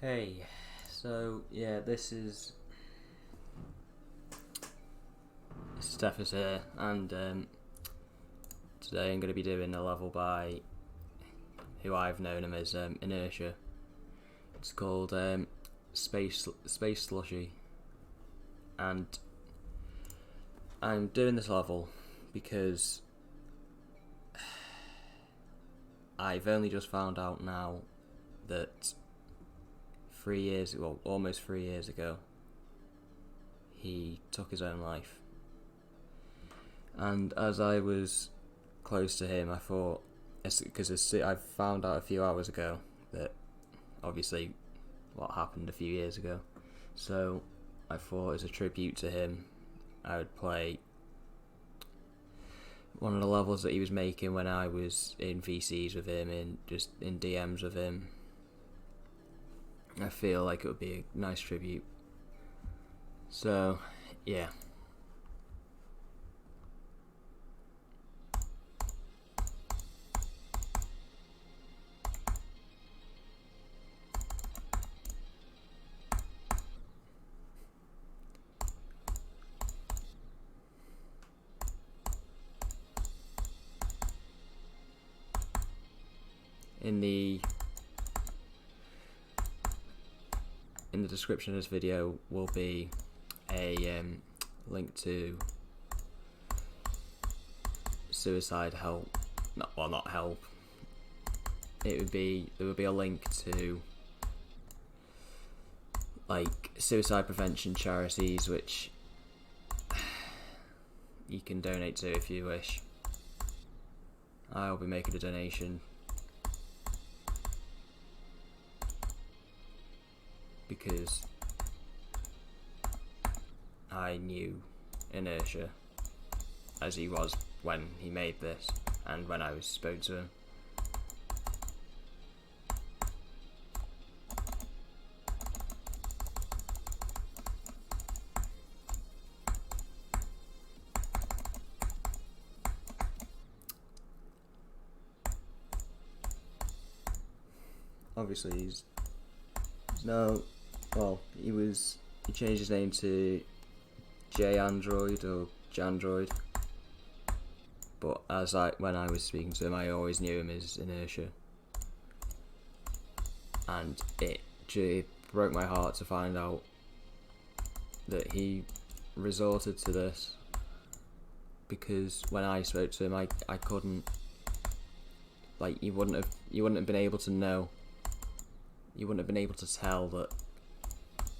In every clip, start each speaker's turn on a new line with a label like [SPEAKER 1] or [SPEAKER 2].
[SPEAKER 1] Hey, so yeah, this is Tethis here, and today I'm going to be doing a level by who I've known him as Inertiaa. It's called Space Slushie, and I'm doing this level because I've only just found out now that almost 3 years ago, he took his own life. And as I was close to him, I thought, because I found out a few hours ago that obviously what happened a few years ago, so I thought as a tribute to him, I would play one of the levels that he was making when I was in VCs with him, in DMs with him. I feel like it would be a nice tribute. So, yeah. In the description of this video will be a link to suicide help. Not help. There would be a link to like suicide prevention charities which you can donate to if you wish. I'll be making a donation because I knew Inertiaa as he was when he made this and when I spoke to him. Obviously he changed his name to J-Android or Jandroid, but when I was speaking to him, I always knew him as Inertiaa, and it broke my heart to find out that he resorted to this, because when I spoke to him, I couldn't, like, you wouldn't have been able to know. You wouldn't have been able to tell that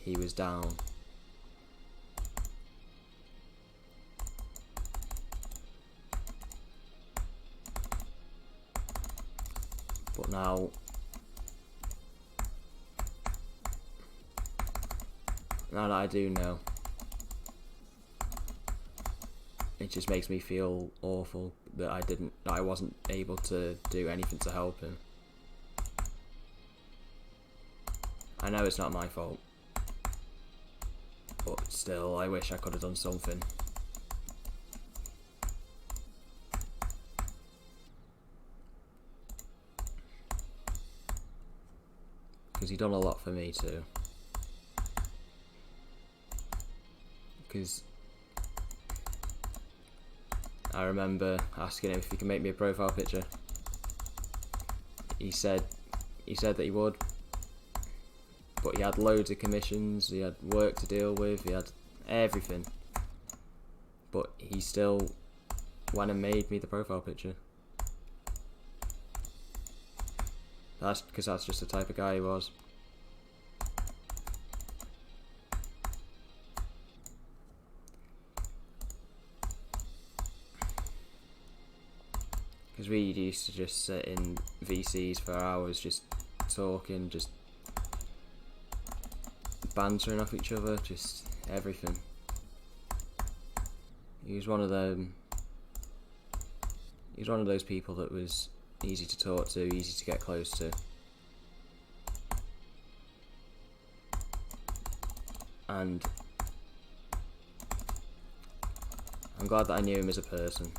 [SPEAKER 1] he was down. But now that I do know, it just makes me feel awful that I wasn't able to do anything to help him. I know it's not my fault, but still, I wish I could have done something. Because he done a lot for me too. Because I remember asking him if he could make me a profile picture. He said that he would. But he had loads of commissions, he had work to deal with, he had everything. But he still went and made me the profile picture. That's because that's just the type of guy he was. Because we used to just sit in VCs for hours just talking, just bantering off each other, just everything. He was one of those people that was easy to talk to, easy to get close to. And I'm glad that I knew him as a person.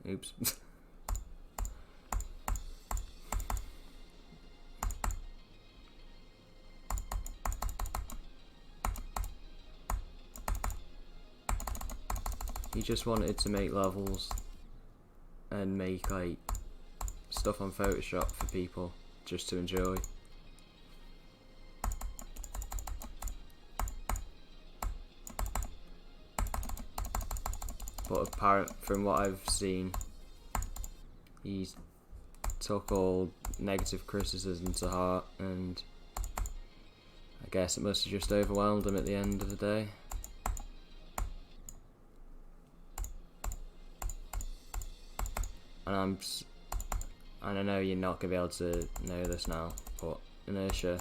[SPEAKER 1] Oops. He just wanted to make levels and make like stuff on Photoshop for people just to enjoy. But apparent from what I've seen, he's took all negative criticism to heart, and I guess it must have just overwhelmed him at the end of the day. And I know you're not going to be able to know this now, but Inertiaa,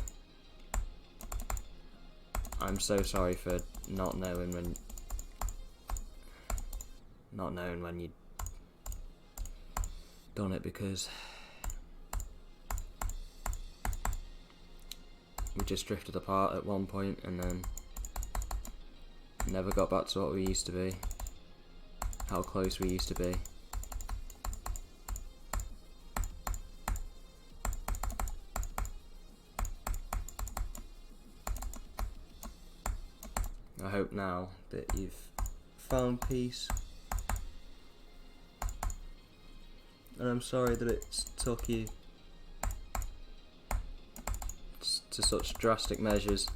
[SPEAKER 1] I'm so sorry for not knowing when you'd done it, because we just drifted apart at one point and then never got back to what we used to be, how close we used to be. I hope now that you've found peace, and I'm sorry that it's took you to such drastic measures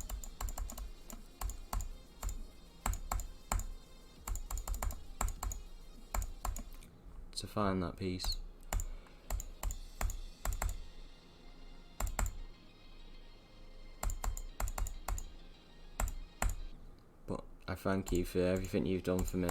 [SPEAKER 1] to find that peace. But I thank you for everything you've done for me.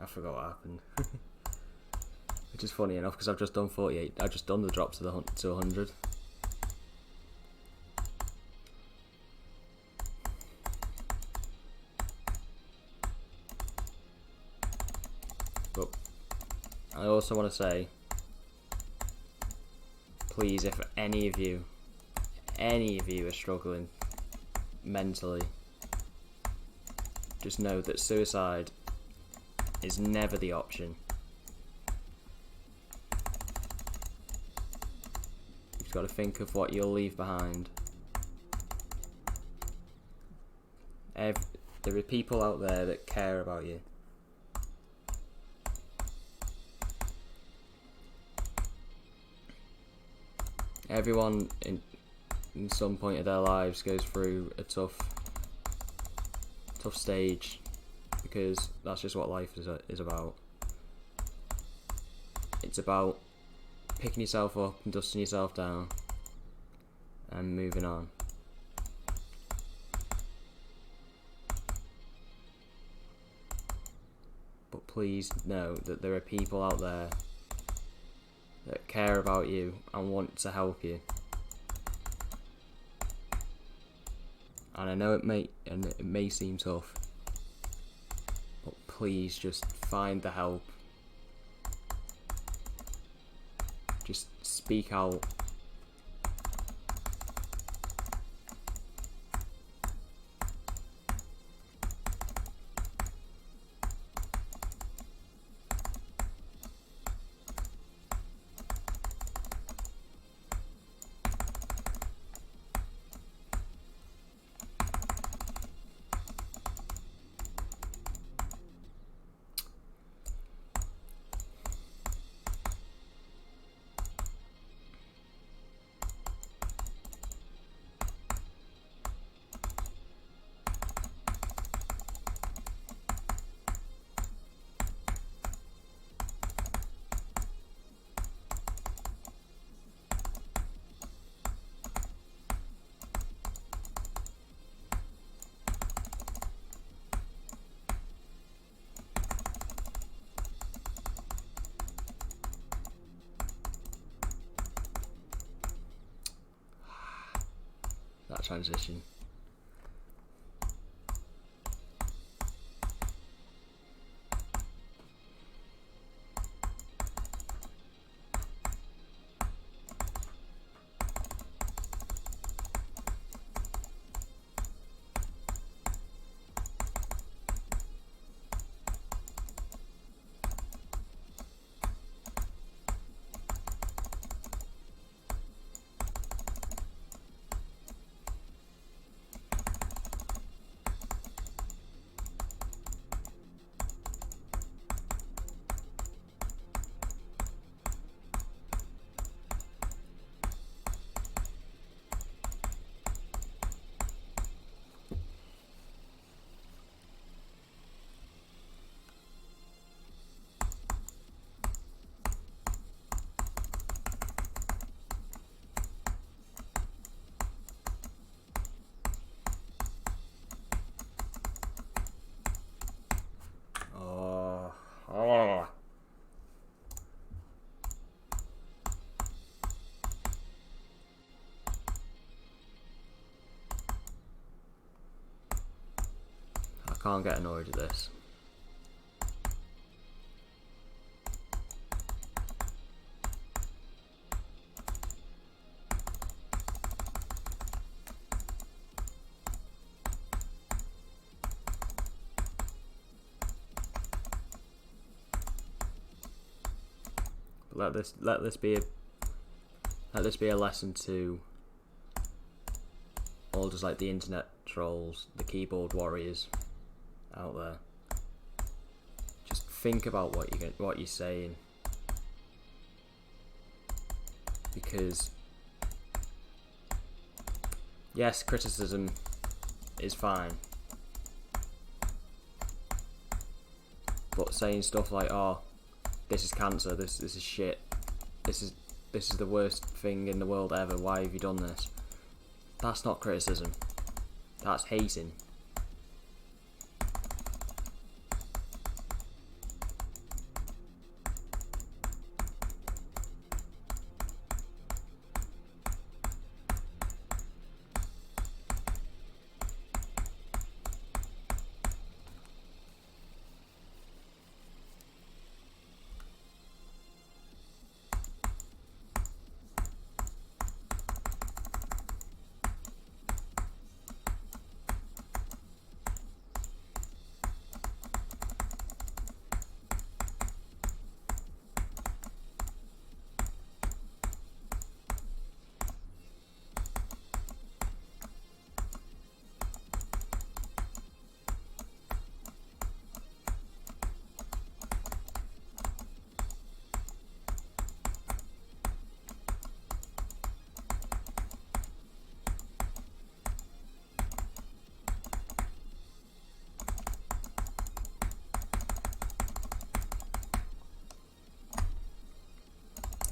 [SPEAKER 1] I forgot what happened. Which is funny enough because I've just done 48. I've just done the drop to 100. But I also want to say, please, if any of you are struggling mentally, just know that suicide is never the option. You've got to think of what you'll leave behind. There are people out there that care about you. Everyone in some point of their lives goes through a tough stage, because that's just what life is about. It's about picking yourself up and dusting yourself down and moving on. But please know that there are people out there that care about you and want to help you. And I know it may seem tough, but please just find the help. Just speak out. that transition. I can't get annoyed at this. Let this be a lesson to all just like the internet trolls, the keyboard warriors out there. Just think about what you're saying, because yes, criticism is fine, but saying stuff like, "Oh, this is cancer. This is shit. This is the worst thing in the world ever. Why have you done this?" That's not criticism. That's hating.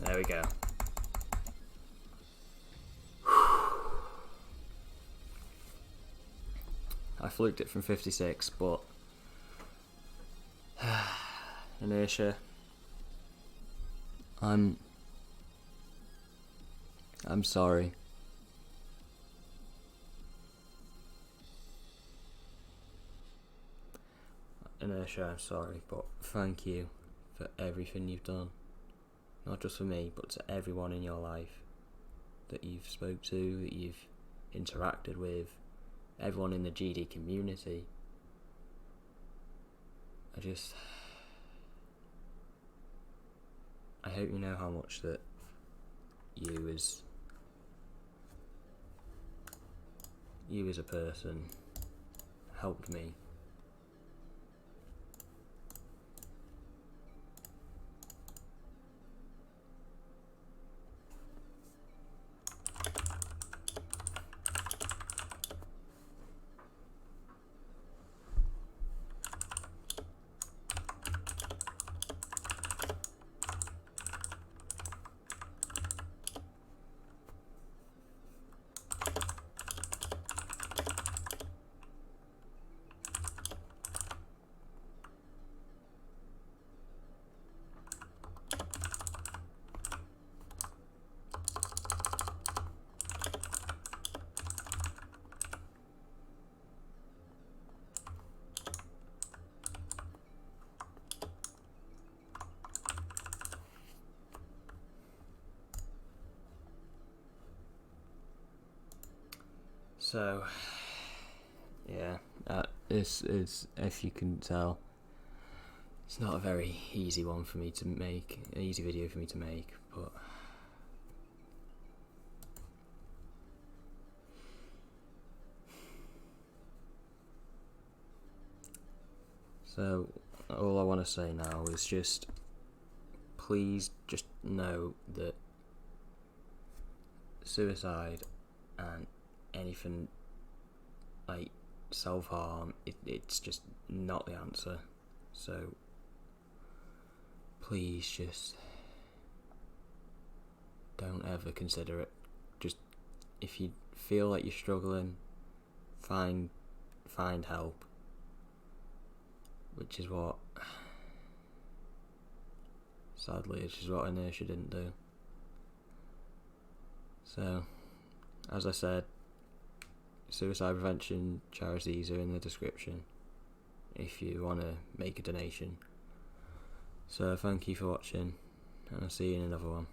[SPEAKER 1] There we go. I fluked it from 56, but Inertiaa. I'm sorry. Inertiaa, I'm sorry, but thank you for everything you've done. Not just for me, but to everyone in your life that you've spoke to, that you've interacted with, everyone in the GD community. I hope you know how much that you as a person helped me. So, yeah, this is, if you can tell, it's not a very easy one for me to make, an easy video for me to make, but so all I want to say now is just, please just know that suicide and anything like self-harm, it's just not the answer. So please just don't ever consider it. Just, if you feel like you're struggling, find help, which is what, sadly, which is what Inertiaa didn't do. So, as I said, suicide prevention charities are in the description if you want to make a donation. So thank you for watching, and I'll see you in another one.